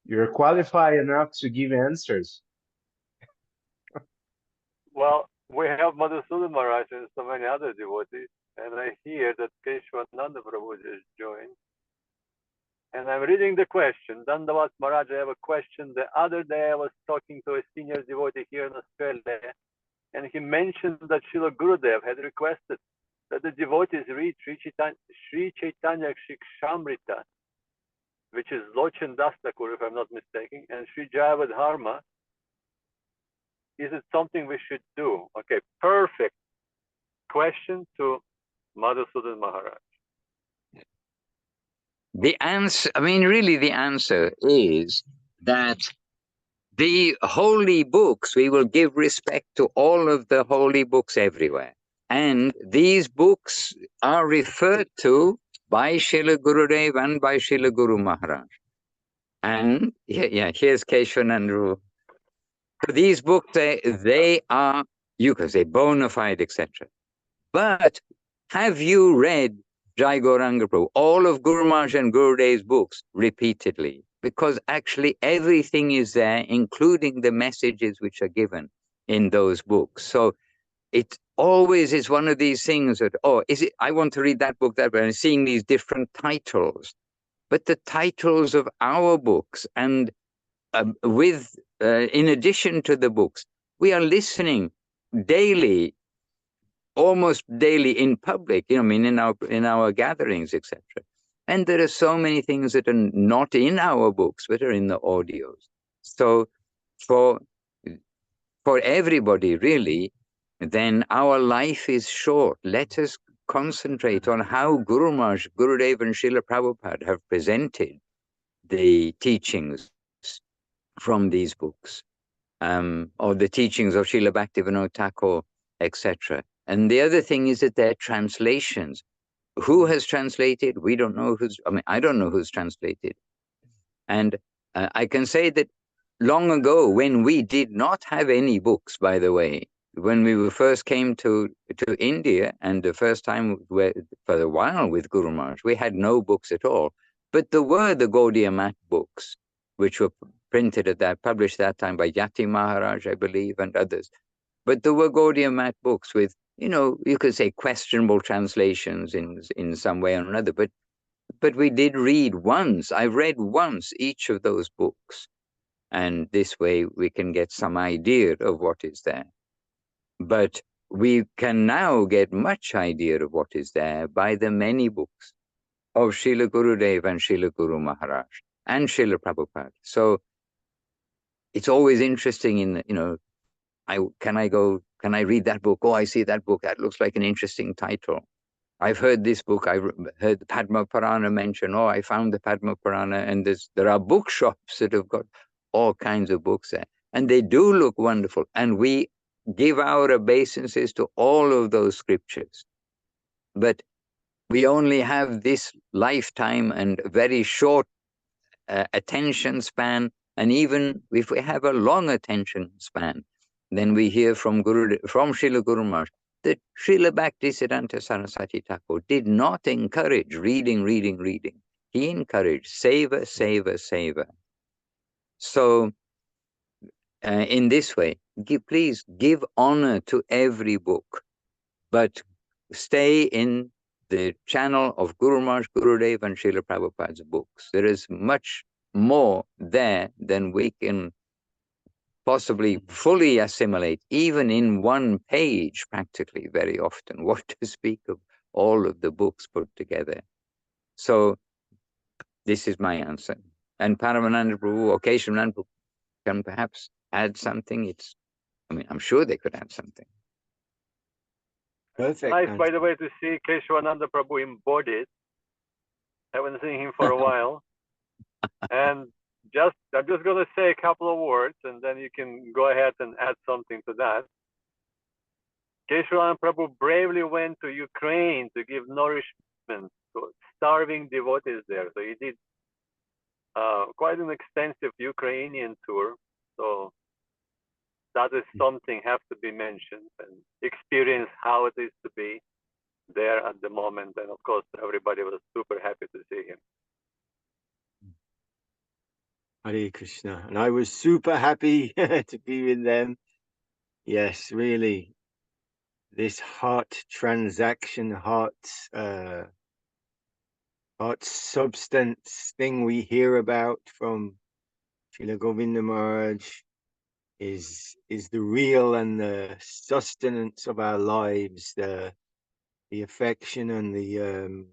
You're qualified enough to give answers. Well, we have Madhusudan Maharaj and so many other devotees, and I hear that Keshwananda Prabhu just joined. And I'm reading the question. Dandavat Maharaj, I have a question. The other day I was talking to a senior devotee here in Australia, and he mentioned that Srila Gurudev had requested that the devotees read Sri Chaitanya Shikshamrita, which is Lochan Dastakur, if I'm not mistaken, and Sri Jayavadharma. Is it something we should do? Okay, perfect question to Madhusudan Maharaj. the answer, I mean, really the answer is that the holy books, we will give respect to all of the holy books everywhere. And these books are referred to by Srila Gurudev and by Srila Guru Maharaj. And here's Keshanandru. So these books, they are, you can say, bona fide, etc. But have you read Jai Gauranga Prabhu, all of Guru Maharaj and Gurudev's books repeatedly? Because actually everything is there, including the messages which are given in those books. So it always is one of these things that, oh, is it, I want to read that book, and seeing these different titles. But the titles of our books, and in addition to the books, we are listening daily, almost daily in public, I mean, in our gatherings, etc. And there are so many things that are not in our books, but are in the audios. So for everybody, really, then our life is short. Let us concentrate on how Guru Maharaj, Gurudev and Srila Prabhupada have presented the teachings from these books, or the teachings of Srila Bhaktivinoda Thakur, etc. And the other thing is that they're translations. Who has translated? We don't know I don't know who's translated. And I can say that long ago, when we did not have any books, by the way, when we first came to India, and the first time for a while with Guru Maharaj, we had no books at all. But there were the Gaudiya Math books, which were published that time by Yati Maharaj, I believe, and others. But there were Gaudiya Math books with, you could say questionable translations in some way or another. But we did read once. I read once each of those books. And this way we can get some idea of what is there. But we can now get much idea of what is there by the many books of Srila Gurudev and Srila Guru Maharaj and Srila Prabhupada. So it's always interesting can I read that book? Oh, I see that book. That looks like an interesting title. I've heard this book. I've heard the Padma Purana mentioned. Oh, I found the Padma Purana, and there are bookshops that have got all kinds of books there, and they do look wonderful. And we give our obeisances to all of those scriptures, but we only have this lifetime and very short attention span. And even if we have a long attention span, then we hear from Srila Guru Maharaj that Srila Bhaktisiddhanta Saraswati Thakur did not encourage reading. He encouraged seva, seva, seva. So in this way, please give honor to every book, but stay in the channel of Guru Maharaj, Gurudev, and Srila Prabhupada's books. There is much more there than we can possibly fully assimilate, even in one page, practically, very often, what to speak of all of the books put together. So this is my answer. And Paramananda Prabhu or Keshavananda Prabhu can perhaps add something. I'm sure they could add something. Perfect. Nice, by the way, to see Keshavananda Prabhu embodied. Haven't seen him for a while. And I'm just going to say a couple of words, and then you can go ahead and add something to that. Keshavananda Prabhu bravely went to Ukraine to give nourishment to starving devotees there. So he did quite an extensive Ukrainian tour. So that is something have to be mentioned, and experience how it is to be there at the moment. And of course, everybody was super happy to see him. Hare Krishna. And I was super happy to be with them. Yes, really. This heart transaction, heart substance thing we hear about from Srila Govinda Maharaj is the real and the sustenance of our lives, the affection and the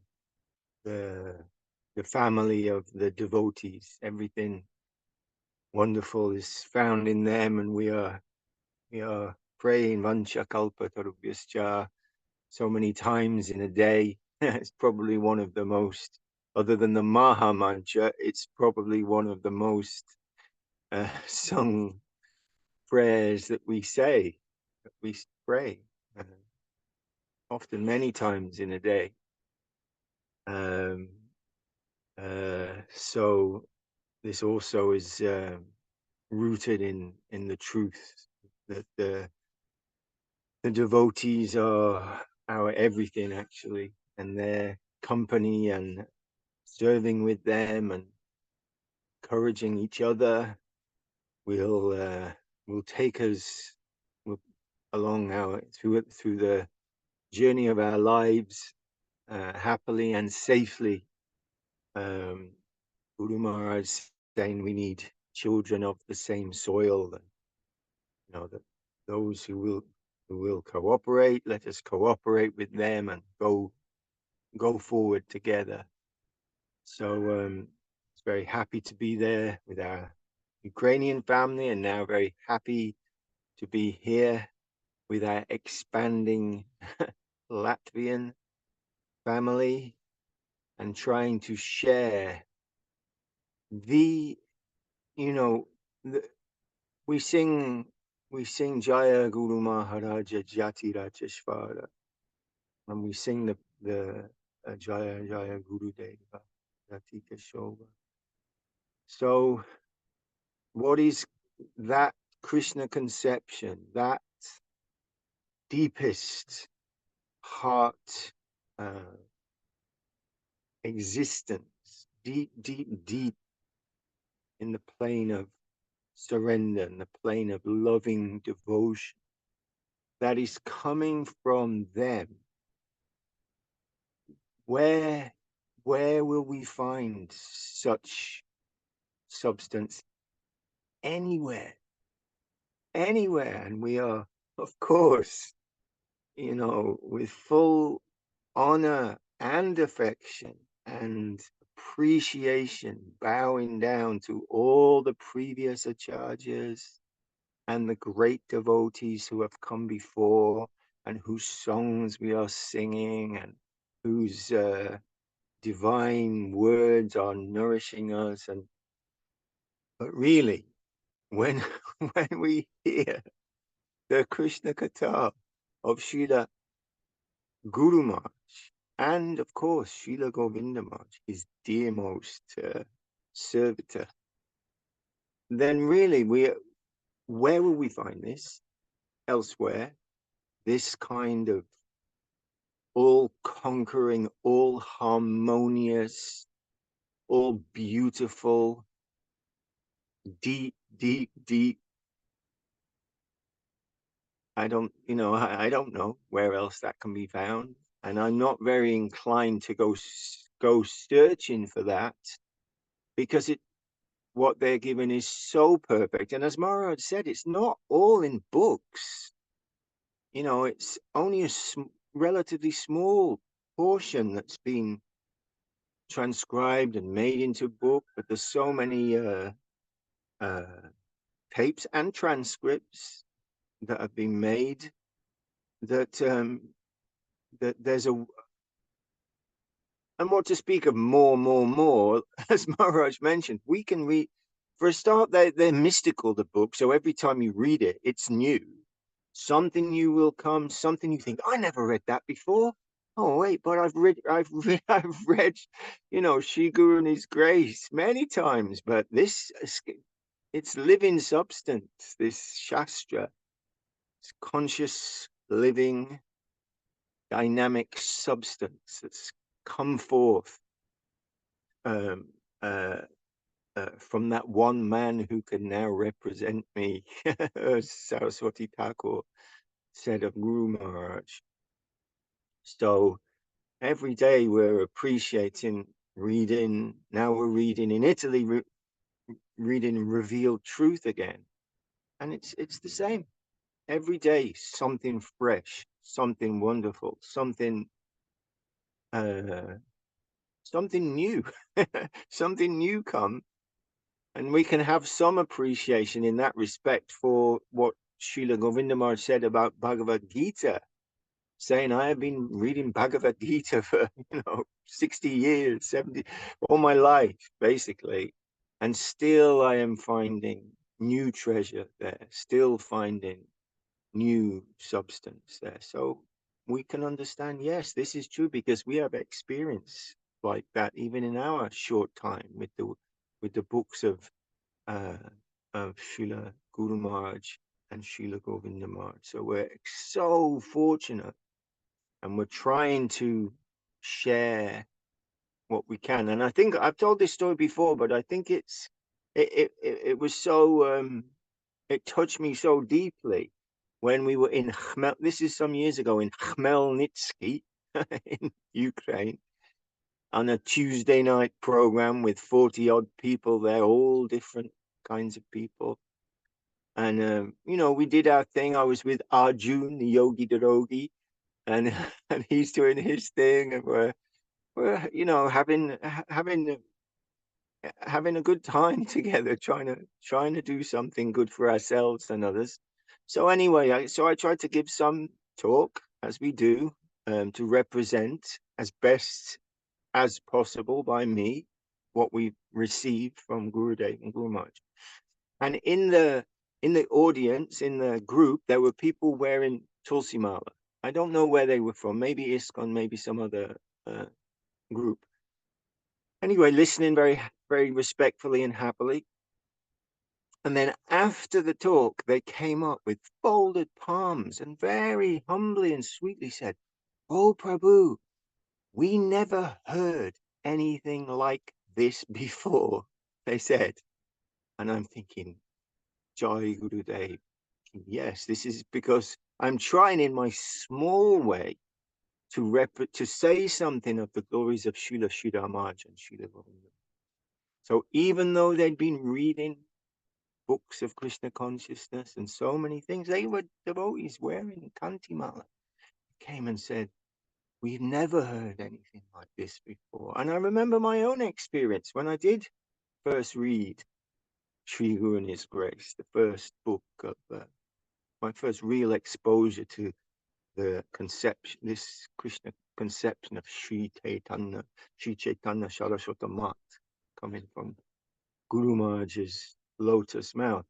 family of the devotees. Everything wonderful is found in them, and we are praying Vancha Kalpa Tarubhyascha so many times in a day. It's probably one of the most, other than the Maha Mantra, it's probably one of the most sung prayers that we say, that we pray, often many times in a day. So this also is rooted in the truth that the devotees are our everything, actually, and their company and serving with them and encouraging each other will take us along through the journey of our lives happily and safely. Guru Maharaj saying we need children of the same soil, and that those who will cooperate, let us cooperate with them and go forward together. So it's very happy to be there with our Ukrainian family, and now very happy to be here with our expanding Latvian family and trying to share the, you know, the, we sing Jaya Guru Maharaja Jati Rajeshvara, and we sing the Jaya Jaya Guru Deva Jati Keshova. So what is that Krishna conception, that deepest heart existence, deep, deep, deep in the plane of surrender, in the plane of loving devotion, that is coming from them? Where will we find such substance? Anywhere, anywhere. And we are, of course, with full honor and affection and appreciation, bowing down to all the previous acharyas and the great devotees who have come before, and whose songs we are singing, and whose divine words are nourishing us. But really, when when we hear the Krishna Katha of Srila Guru Maharaj, and of course Srila Govinda Maharaj, his dearmost servitor, then really where will we find this elsewhere? This kind of all-conquering, all-harmonious, all beautiful, deep, deep, deep. I don't know where else that can be found, and I'm not very inclined to go searching for that, because what they're given is so perfect. And as Maharaj said, it's not all in books. It's only a relatively small portion that's been transcribed and made into book, but there's so many tapes and transcripts that have been made that that there's and what to speak of more, as Maharaj mentioned, we can read. For a start, they're mystical, the book, so every time you read it, it's new. Something new will come, something you think, I never read that before. Oh wait, but I've read Shri Guru and His Grace many times, but this, it's living substance, this Shastra, it's conscious, living, dynamic substance that's come forth from that one man who can now represent me, as Saraswati Thakur said of Guru Maharaj. So every day we're appreciating reading. Now we're reading in Italy, reading Revealed Truth again, and it's the same. Every day something fresh, something wonderful, something new, something new come, and we can have some appreciation in that respect for what Srila Govinda Maharaj said about Bhagavad Gita, saying, I have been reading Bhagavad Gita for 60 years, 70, all my life basically, and still I am finding new treasure there, still finding new substance there. So we can understand, yes, this is true, because we have experience like that even in our short time with the books of Srila Guru Maharaj and Srila Govinda Maharaj. So we're so fortunate, and we're trying to share what we can. And I think I've told this story before, but I think it was so it touched me so deeply when we were in this is some years ago, in Khmelnytsky in Ukraine, on a Tuesday night program with 40 odd people there, all different kinds of people. And we did our thing. I was with Arjun, the Yogi Dogi, and and he's doing his thing, and we're we're having a good time together, trying to do something good for ourselves and others. So anyway, I tried to give some talk, as we do, to represent as best as possible by me what we received from Gurudev and Guru Maharaj. And in the audience, in the group, there were people wearing Tulsi Mala. I don't know where they were from. Maybe ISKCON, maybe some other group. Anyway, listening very respectfully and happily. And then after the talk, they came up with folded palms and very humbly and sweetly said, "Oh, Prabhu, we never heard anything like this before," they said. And I'm thinking, Jai Gurudev, yes, this is because I'm trying in my small way to say something of the glories of Srila Sridhar Maharaj and Srila Govinda. So even though they'd been reading books of Krishna consciousness and so many things, they were devotees wearing Kantimala, came and said, "We've never heard anything like this before." And I remember my own experience when I did first read Sri Guru and His Grace, the first book of my first real exposure to the conception, this Krishna conception of Sri Chaitanya Saraswata Mat, coming from Guru Maharaj's lotus mouth.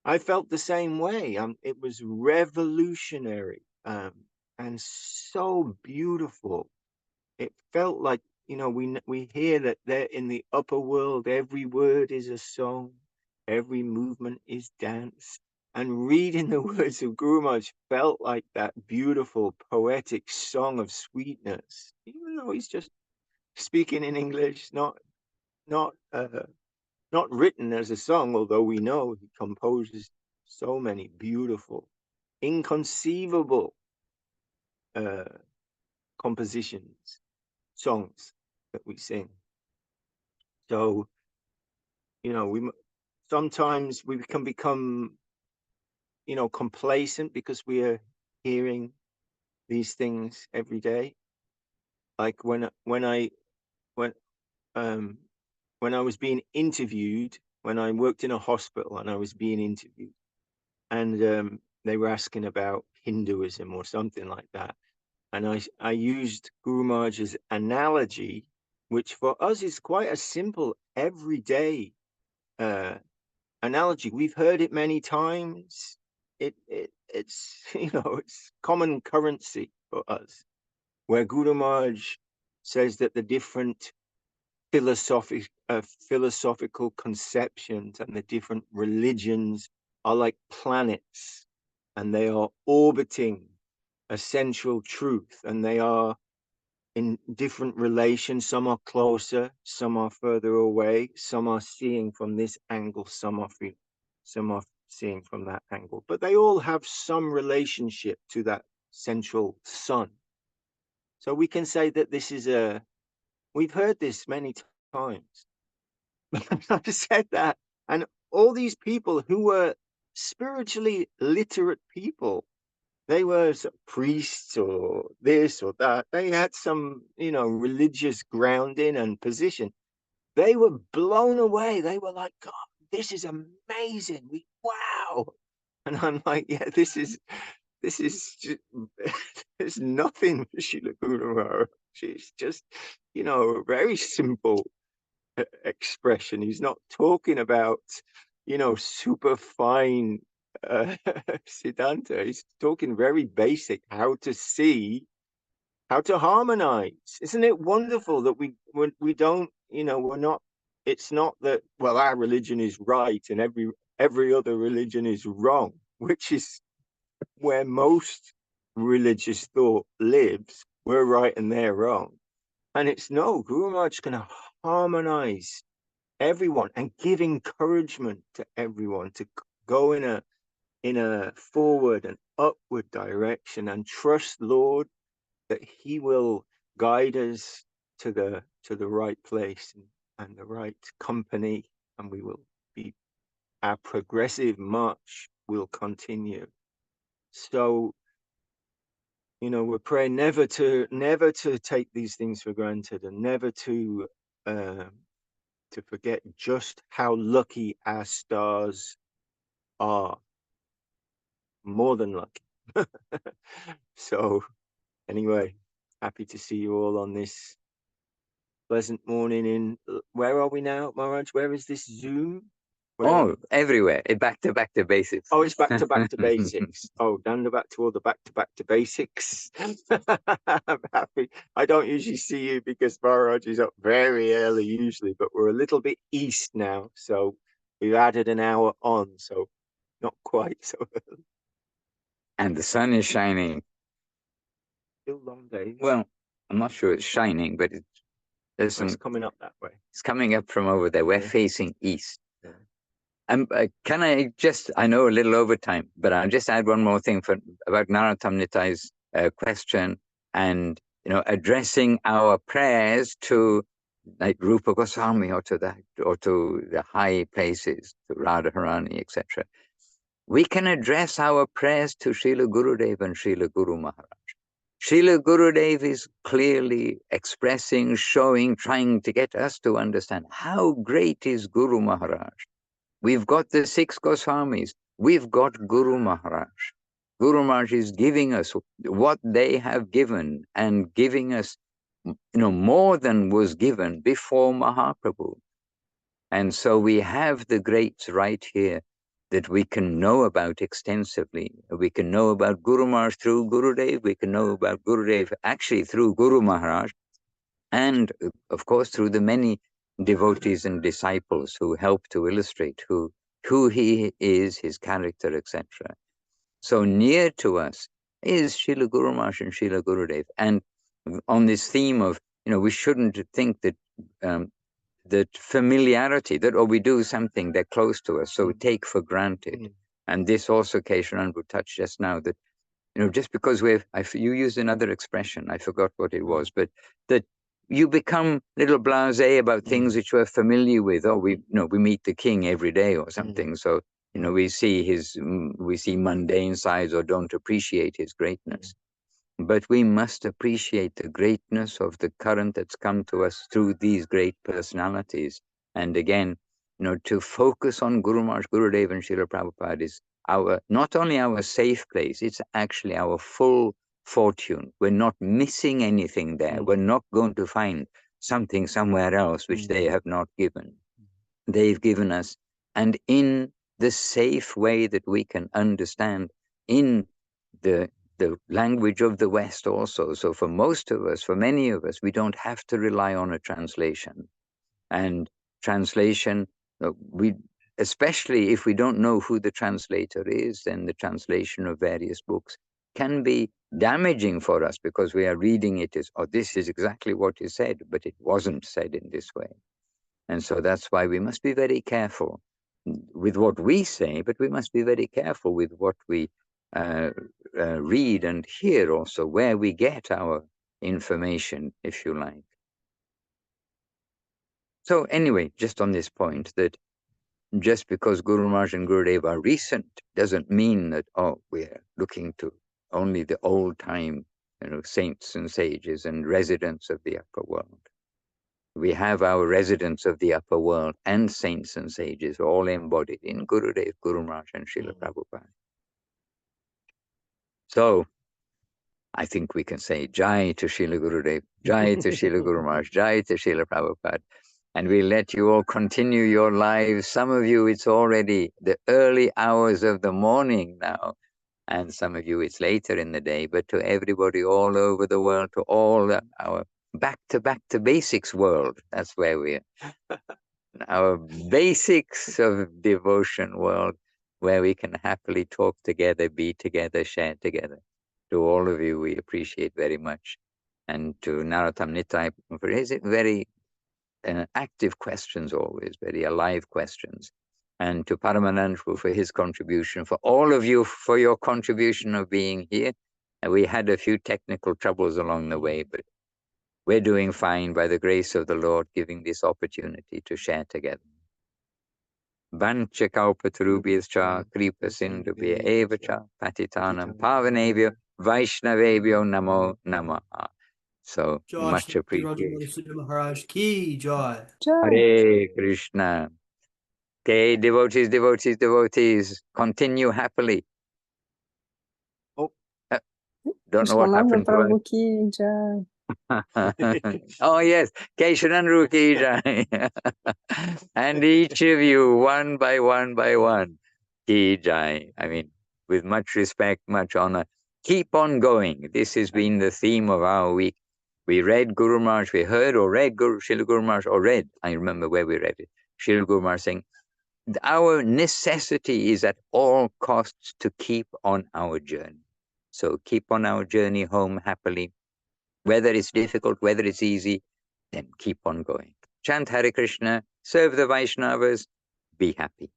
I felt the same way. It was revolutionary and so beautiful. It felt like, we hear that there in the upper world, every word is a song, every movement is dance. And reading the words of Guru Maharaj felt like that beautiful poetic song of sweetness, even though he's just speaking in English, not written as a song, although we know he composes so many beautiful, inconceivable compositions, songs that we sing. So, we sometimes we can become, complacent because we are hearing these things every day. Like when I was being interviewed, when I worked in a hospital and I was being interviewed, and they were asking about Hinduism or something like that. And I used Guru Maharaj's analogy, which for us is quite a simple, everyday analogy. We've heard it many times. It's it's common currency for us, where Guru Maharaj says that the different philosophical conceptions and the different religions are like planets, and they are orbiting a central truth, and they are in different relations. Some are closer, some are further away, some are seeing from this angle, some are seeing from that angle, but they all have some relationship to that central sun. So we can say that this is we've heard this many times. I've said that, and all these people who were spiritually literate people, they were priests or this or that. They had some, religious grounding and position. They were blown away. They were like, "God, this is amazing. Wow." And I'm like, "Yeah, this is just, there's nothing for Srila Guru Maharaj. It's just, a very simple expression. He's not talking about, super fine Siddhanta. He's talking very basic, how to see, how to harmonize. Isn't it wonderful that we don't, we're not, it's not that, well, our religion is right and every other religion is wrong, which is where most religious thought lives. We're right and they're wrong. And it's no, Guru Maharaj is going to harmonize everyone and give encouragement to everyone to go in a forward and upward direction, and trust, Lord, that He will guide us to the right place and the right company, and our progressive march will continue. So you know, we're praying never to take these things for granted, and never to forget just how lucky our stars are. More than lucky. So anyway, happy to see you all on this pleasant morning in, where are we now, Maharaj? Where is this Zoom? Oh, everywhere. Back to basics. Oh, it's back to basics. Oh, down back to all the back to basics. I'm happy. I don't usually see you because Maharaj is up very early usually, but we're a little bit east now, so we've added an hour on, so not quite so early. And the sun is shining. Still long days. Well, I'm not sure it's shining, but It's coming up that way. It's coming up from over there. We're Yeah. facing east. Yeah. Can I know a little overtime, but I'll just add one more thing about Narottam Nitai's question, and, you know, addressing our prayers to like Rupa Goswami or to the high places, to Radharani, etc. We can address our prayers to Srila Gurudev and Srila Guru Maharaj. Srila Gurudev is clearly expressing, showing, trying to get us to understand how great is Guru Maharaj. We've got the 6 Goswamis. We've got Guru Maharaj. Guru Maharaj is giving us what they have given, and giving us, you know, more than was given before Mahaprabhu. And so we have the greats right here that we can know about extensively. We can know about Guru Maharaj through Gurudev. We can know about Gurudev actually through Guru Maharaj. And of course, through the many devotees and disciples who help to illustrate who he is, his character, etc. So near to us is Srila Guru Maharaj and Srila Gurudev. And on this theme of, you know, we shouldn't think that that familiarity, that, or we do something, they're close to us, so we take for granted. And this also, Keshavan would touch just now, that, you know, just because you used another expression, I forgot what it was, but that you become a little blasé about things that you are familiar with. Oh, we meet the king every day or something. So, you know, we see mundane sides or don't appreciate his greatness. But we must appreciate the greatness of the current that's come to us through these great personalities. And again, you know, to focus on Guru Maharaj, Gurudev and Srila Prabhupada is not only our safe place, it's actually our full fortune. We're not missing anything there. We're not going to find something somewhere else which they have not given. They've given us, and in the safe way that we can understand, in the language of the West also. So for most of us, for many of us, we don't have to rely on a translation. And translation, especially if we don't know who the translator is, then the translation of various books can be damaging for us, because we are reading it as, oh, this is exactly what is said, but it wasn't said in this way. And so that's why we must be very careful with what we say, but we must be very careful with what we read and hear also, where we get our information, if you like. So anyway, just on this point, that just because Guru Maharaj and Gurudev are recent doesn't mean that, oh, we're looking to only the old time, you know, saints and sages and residents of the upper world. We have our residents of the upper world and saints and sages all embodied in Gurudev, Guru Maharaj and Srila Prabhupada. So I think we can say Jai to Srila Gurudev, Jai to Srila Guru Maharaj, Jai to Srila Prabhupada. And we'll let you all continue your lives. Some of you, it's already the early hours of the morning now. And some of you, it's later in the day. But to everybody all over the world, to all our back to basics world, that's where we're. Our basics of devotion world, where we can happily talk together, be together, share together. To all of you, we appreciate very much. And to Narottam Nitai for his very active questions always, very alive questions. And to Paramanand for his contribution, for all of you for your contribution of being here. And we had a few technical troubles along the way, but we're doing fine by the grace of the Lord, giving this opportunity to share together. Vanchakalpatarubhyascha kripa sindhubhya evacha patitanam pavanebhyo Vaishnavebhyo Namo Namaha. So Josh, much appreciated. Madhusudana Maharaj ki joy. Hare Krishna. Okay, devotees, devotees, devotees, continue happily. Oh. Don't know what happened to us. Prabhu ki jai. Oh yes, Keshanan Ki Jai. And each of you, one by one by one, Ki Jai. I mean, with much respect, much honor. Keep on going. This has been the theme of our week. We read Guru Maharaj, we heard or read Srila Guru Maharaj, or read, I remember where we read it, Srila Guru Maharaj saying, our necessity is at all costs to keep on our journey. So keep on our journey home happily. Whether it's difficult, whether it's easy, then keep on going. Chant Hare Krishna, serve the Vaishnavas, be happy.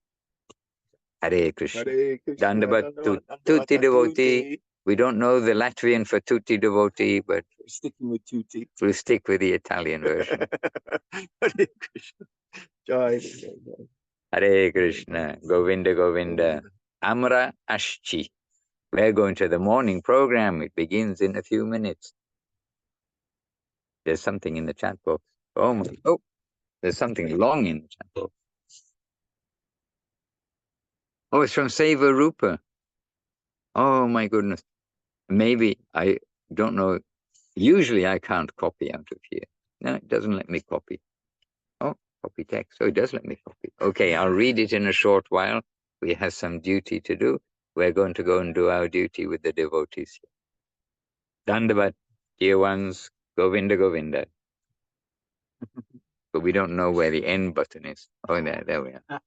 Hare Krishna. Hare Krishna, Dandavat Dandavata Tuti devotee. Tuti. We don't know the Latvian for Tutti devotee, but Sticking with Tuti. we'll stick with the Italian version. Hare Krishna. Jai. Hare Krishna, Govinda Govinda, Amra Ashchi. We're going to the morning program. It begins in a few minutes. There's something in the chat box. Oh, there's something long in the chat box. Oh, it's from Seva Rupa. Oh my goodness. Maybe, I don't know. Usually I can't copy out of here. No, it doesn't let me copy. Oh, copy text. Oh, it does let me copy. Okay, I'll read it in a short while. We have some duty to do. We're going to go and do our duty with the devotees here. Dandavat, dear ones, Govinda Govinda. But we don't know where the end button is. Oh, there we are.